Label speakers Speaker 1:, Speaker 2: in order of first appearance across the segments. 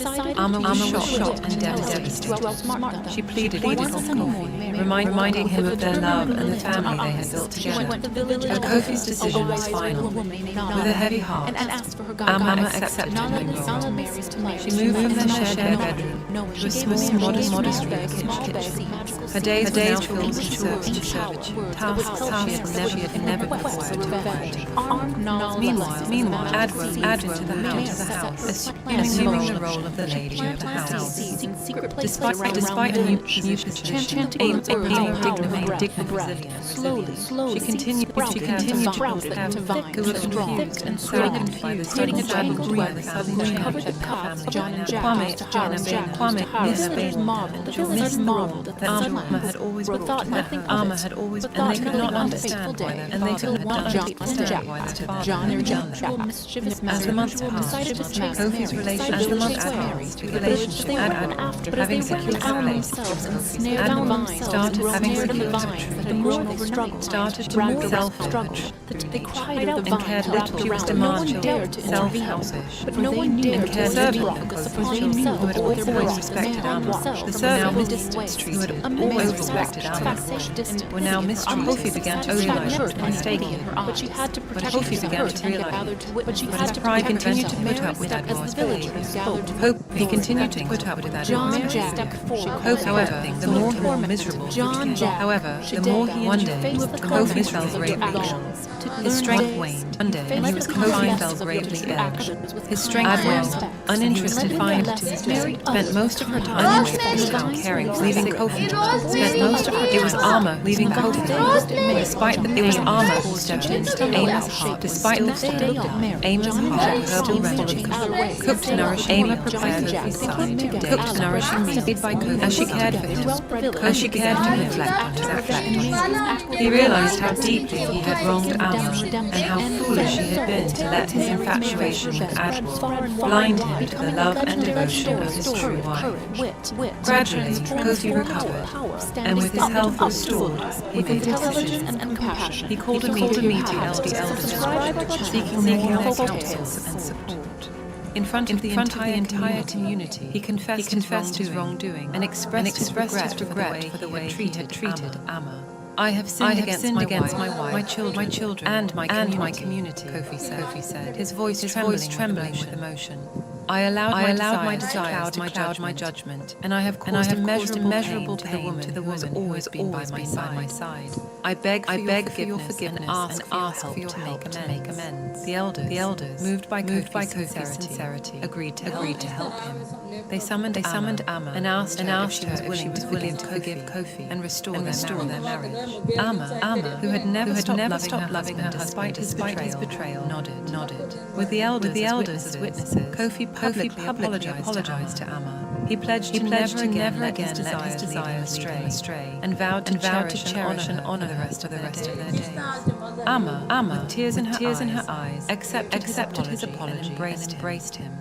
Speaker 1: Amma was shot and devastated. She pleaded for Kofi, reminding him of their love and the family they had built together. But Kofi's decision was final. With a heavy heart, Amma accepted her new role. She moved from their shared bedroom to a small, modest room kitchen. Her days were now filled with servitude, tasks she had never before had to. Meanwhile, Adwa moved to the house, assuming the role of the lady of the house. Despite a new position, aiming dignified resilience, she continued to care for vines who were confused and saddened by the sudden grief of the family Kwame marveled that Amma had always brought her Amma had always, and they could not understand why their father had done John their As the months passed, Kofi's relationship having secured started to move self-image. They cried out and cared little. She was demanding, self-selfish, but no one dared to serve who had always respected Amma. The servants who had always respected Amma were now mysteries. Kofi began to realize mistaking her, but she had to protect Kofi began to realize, but his pride continued to put up with Adwa's behavior. He continued to put up with Adwa's behavior. However, the more he was miserable, however, the more he one day, Kofi felt greatly. His strength waned. One day, and he was confined, fell gravely ill. His strength waned. Uninterested, confined to his bed, spent most of her time caring, leaving Kofi. Spent most of her. It was Amma leaving Kofi. Despite the, it was Amma who stepped into Amma's heart. Despite the state, Amma's heart, herbal remedy, cooked nourishing meal, prepared Kofi's side, cooked nourishing meal made by Kofi as she cared for him, as she cared to reflect on his. He realized how deeply he had wronged Amma, and how foolish he had been to let his infatuation with Adwa blind him to the love and devotion of his true wife. Gradually, Kofi recovered, and with his health restored, he made a decision. He called a meeting of the elders, seeking their counsel and support. In front of the entire community, he confessed his wrongdoing and expressed his regret for the way he had treated Amma. I have sinned against my wife, my children, and my community, Kofi said, his voice trembling with emotion. I allowed my desires to cloud my judgment, and I have caused immeasurable pain to the woman who has always been by my side. I beg for your forgiveness and ask for your help to make amends. The elders, moved by Kofi's sincerity, agreed to help him. They summoned Amma and asked her if she was willing to forgive Kofi and restore their marriage. Amma, who had never stopped loving her despite his betrayal, nodded. With the elders as witnesses, Kofi publicly apologized to Amma. He pledged to never again let his desires lead him astray, and vowed to cherish and honor the rest of their days. Amma, with tears in her eyes, accepted his apology and embraced him.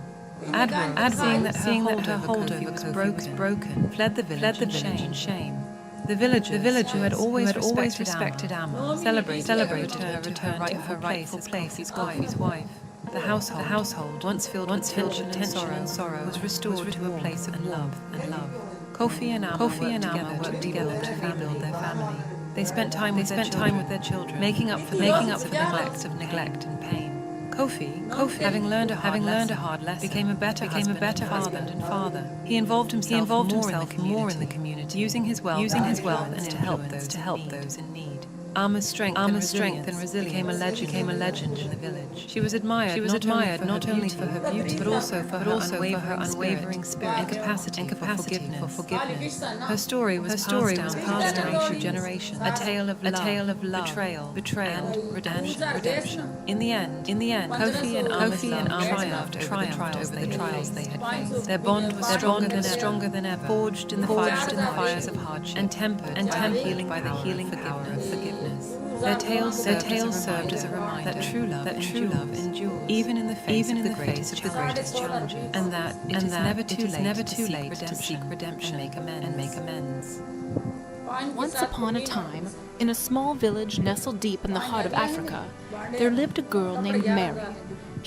Speaker 1: Adwa, seeing that her hold over was broken, fled the village in shame. The village who had always respected Amma celebrated her return to her rightful place as Kofi's wife. The household, once filled with tension and sorrow, was restored to a place of love. Kofi and Amma worked together to rebuild their family. They spent time with their children, making up for the neglect and pain. Kofi, having learned a hard lesson, became a better husband and father. He involved himself more in the community, using his wealth and to help those in need. Amma's strength and resilience became a legend in the village. She was admired not only for her beauty, but also for her unwavering spirit and capacity for forgiveness. Her story was passed down through generations, a tale of love, betrayal, and redemption. In the end, Kofi and Amma triumphed over the trials they had faced. Their bond was stronger than ever, forged in the fires of hardship, and tempered healing by the healing power of forgiveness. Their tales served as a reminder that true love endures, even in the face of the greatest challenges, and that it is never too late to seek redemption and make amends.
Speaker 2: Once upon a time, in a small village nestled deep in the heart of Africa, there lived a girl named Mary.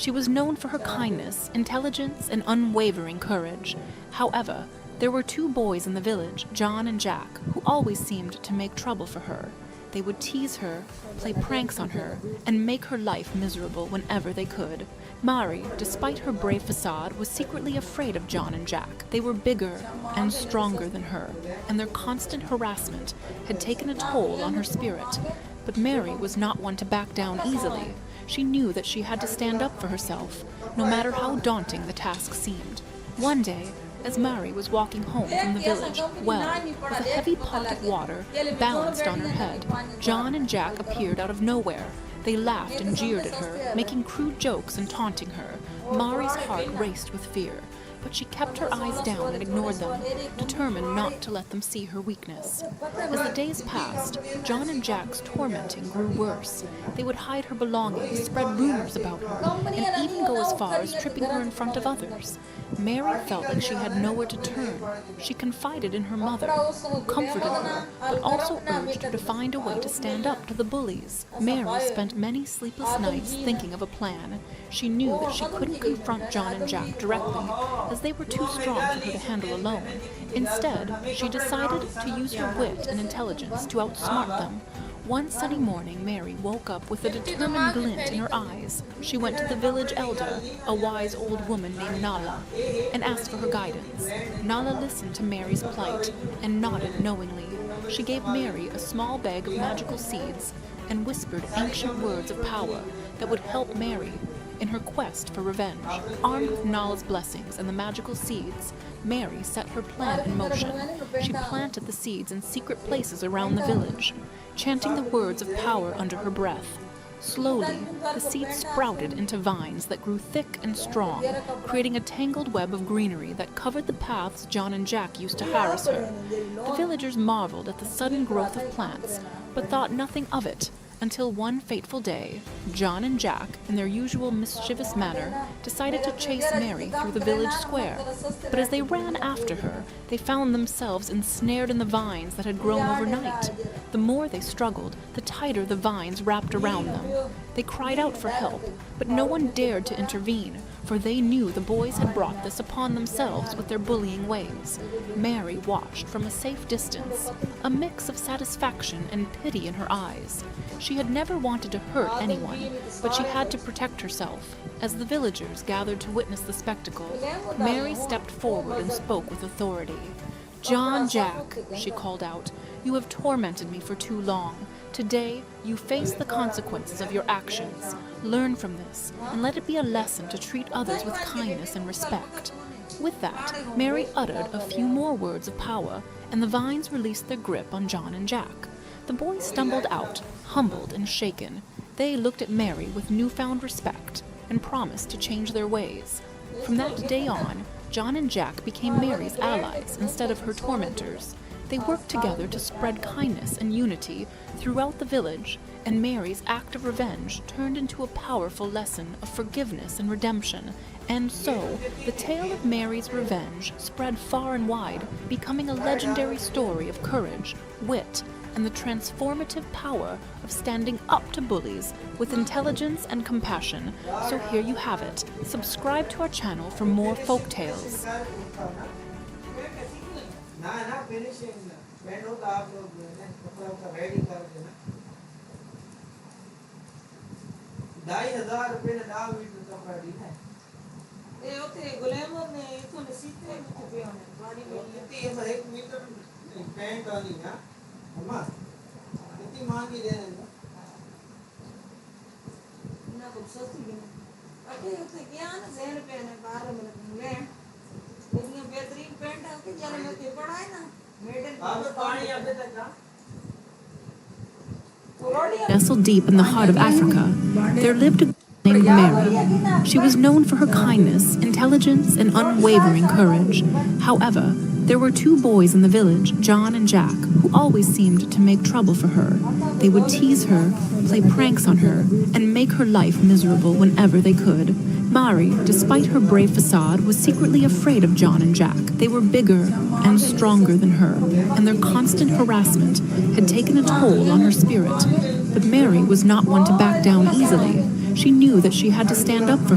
Speaker 2: She was known for her kindness, intelligence, and unwavering courage. However, there were two boys in the village, John and Jack, who always seemed to make trouble for her. They would tease her, play pranks on her, and make her life miserable whenever they could. Mari, despite her brave facade, was secretly afraid of John and Jack. They were bigger and stronger than her, and their constant harassment had taken a toll on her spirit. But Mary was not one to back down easily. She knew that she had to stand up for herself, no matter how daunting the task seemed. One day, as Mary was walking home from the village well, with a heavy pot of water balanced on her head, John and Jack appeared out of nowhere. They laughed and jeered at her, making crude jokes and taunting her. Mari's heart raced with fear, but she kept her eyes down and ignored them, determined not to let them see her weakness. As the days passed, John and Jack's tormenting grew worse. They would hide her belongings, spread rumors about her, and even go as far as tripping her in front of others. Mary felt like she had nowhere to turn. She confided in her mother, who comforted her, but also urged her to find a way to stand up to the bullies. Mary spent many sleepless nights thinking of a plan. She knew that she couldn't confront John and Jack directly, as they were too strong for her to handle alone. Instead, she decided to use her wit and intelligence to outsmart them. One sunny morning, Mary woke up with a determined glint in her eyes. She went to the village elder, a wise old woman named Nala, and asked for her guidance. Nala listened to Mary's plight and nodded knowingly. She gave Mary a small bag of magical seeds and whispered ancient words of power that would help Mary in her quest for revenge. Armed with Nala's blessings and the magical seeds, Mary set her plan in motion. She planted the seeds in secret places around the village, chanting the words of power under her breath. Slowly, the seeds sprouted into vines that grew thick and strong, creating a tangled web of greenery that covered the paths John and Jack used to harass her. The villagers marveled at the sudden growth of plants, but thought nothing of it until one fateful day, John and Jack, in their usual mischievous manner, decided to chase Mary through the village square. But as they ran after her, they found themselves ensnared in the vines that had grown overnight. The more they struggled, the tighter the vines wrapped around them. They cried out for help, but no one dared to intervene, for they knew the boys had brought this upon themselves with their bullying ways. Mary watched from a safe distance, a mix of satisfaction and pity in her eyes. She had never wanted to hurt anyone, but she had to protect herself. As the villagers gathered to witness the spectacle, Mary stepped forward and spoke with authority. "John, Jack," she called out, "you have tormented me for too long. Today, you face the consequences of your actions. Learn from this, and let it be a lesson to treat others with kindness and respect." With that, Mary uttered a few more words of power, and the vines released their grip on John and Jack. The boys stumbled out, humbled and shaken. They looked at Mary with newfound respect and promised to change their ways. From that day on, John and Jack became Mary's allies instead of her tormentors. They worked together to spread kindness and unity throughout the village, and Mary's act of revenge turned into a powerful lesson of forgiveness and redemption. And so, the tale of Mary's revenge spread far and wide, becoming a legendary story of courage, wit, and the transformative power of standing up to bullies with intelligence and compassion. So here you have it. Subscribe to our channel for more folk tales. Nestled deep in the heart of Africa, there lived a girl named Mary. She was known for her kindness, intelligence, and unwavering courage. However, there were two boys in the village, John and Jack, who always seemed to make trouble for her. They would tease her, play pranks on her, and make her life miserable whenever they could. Mari, despite her brave facade, was secretly afraid of John and Jack. They were bigger and stronger than her, and their constant harassment had taken a toll on her spirit. But Mary was not one to back down easily. She knew that she had to stand up for